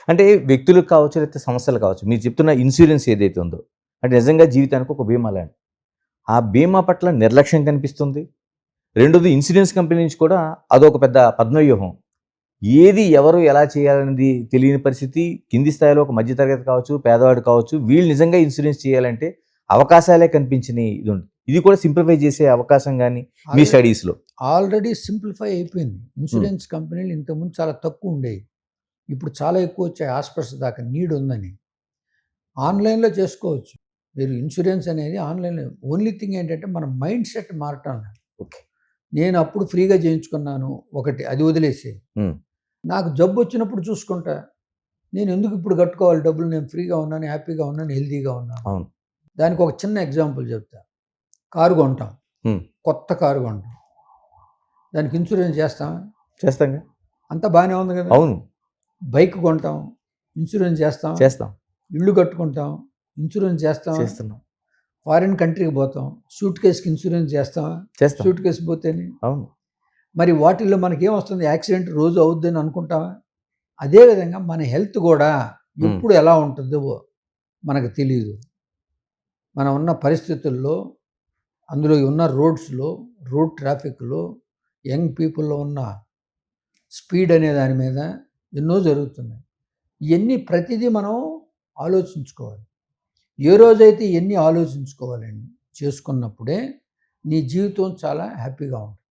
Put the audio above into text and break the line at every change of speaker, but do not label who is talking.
అంటే వ్యక్తులకు కావచ్చు, లేకపోతే సంస్థలు కావచ్చు. మీరు చెప్తున్న ఇన్సూరెన్స్ ఏదైతే ఉందో, అంటే నిజంగా జీవితానికి ఒక బీమా లాంటిది. ఆ బీమా పట్ల నిర్లక్ష్యం కనిపిస్తుంది. రెండోది ఇన్సూరెన్స్ కంపెనీ నుంచి కూడా అదొక పెద్ద పద్మవ్యూహం. ఏది ఎవరు ఎలా చేయాలనేది తెలియని పరిస్థితి. కింది స్థాయిలో ఒక మధ్య తరగతి కావచ్చు, పేదవాడు కావచ్చు, వీళ్ళు నిజంగా ఇన్సూరెన్స్ చేయాలంటే అవకాశాలే కనిపించని ఇది ఉంది. ఇది కూడా సింప్లిఫై చేసే అవకాశం గాని మీ స్టడీస్‌లో.
ఆల్రెడీ సింప్లిఫై అయిపోయింది. ఇన్సూరెన్స్ కంపెనీలు ఇంతకుముందు చాలా తక్కువ ఉండేవి. ఇప్పుడు చాలా ఎక్కువ వచ్చాయి. హాస్పిటల్స్ దాకా నీడ్ ఉందని. ఆన్లైన్‌లో చేసుకోవచ్చు. మీరు ఇన్సూరెన్స్ అనేది ఆన్లైన్‌లో. ఓన్లీ థింగ్ ఏంటంటే మన మైండ్ సెట్ మారటం.
ఓకే.
నేను అప్పుడు ఫ్రీగా చేయించుకున్నాను ఒకటి, అది వదిలేసి. నాకు జబ్బు వచ్చినప్పుడు చూసుకుంటా. నేను ఎందుకు ఇప్పుడు కట్టుకోవాలి డబ్బులు? నేను ఫ్రీగా ఉన్నాను, హ్యాపీగా ఉన్నాను, హెల్తీగా ఉన్నాను.
అవును.
దానికి ఒక చిన్న ఎగ్జాంపుల్ చెప్తా. కారు కొంటాం. కొత్త కారు కొంటాం. దానికి ఇన్సూరెన్స్ చేస్తామా?
చేస్తాంగా.
అంతా బాగానే ఉంది కదా.
అవును.
బైక్ కొంటాం, ఇన్సూరెన్స్
చేస్తాం.
ఇల్లు కట్టుకుంటాం, ఇన్సూరెన్స్
చేస్తున్నాం.
ఫారిన్ కంట్రీకి పోతాం, సూట్ కేసుకి ఇన్సూరెన్స్ చేస్తాం. సూట్ కేసు పోతేనే.
అవును.
మరి వాటిల్లో మనకేం వస్తుంది? యాక్సిడెంట్ రోజు అవుద్దని అనుకుంటామా? అదేవిధంగా మన హెల్త్ కూడా ఎప్పుడు ఎలా ఉంటుందో మనకు తెలియదు. మనం ఉన్న పరిస్థితుల్లో, అందులో ఉన్న రోడ్స్లో, రోడ్ ట్రాఫిక్లో, యంగ్ పీపుల్లో ఉన్న స్పీడ్ అనే దాని మీద ఎన్నో జరుగుతున్నాయి. ఇవన్నీ ప్రతిదీ మనం ఆలోచించుకోవాలి. ఏ రోజైతే ఇవన్నీ ఆలోచించుకోవాలండి, చేసుకున్నప్పుడే నీ జీవితం చాలా హ్యాపీగా ఉంటుంది.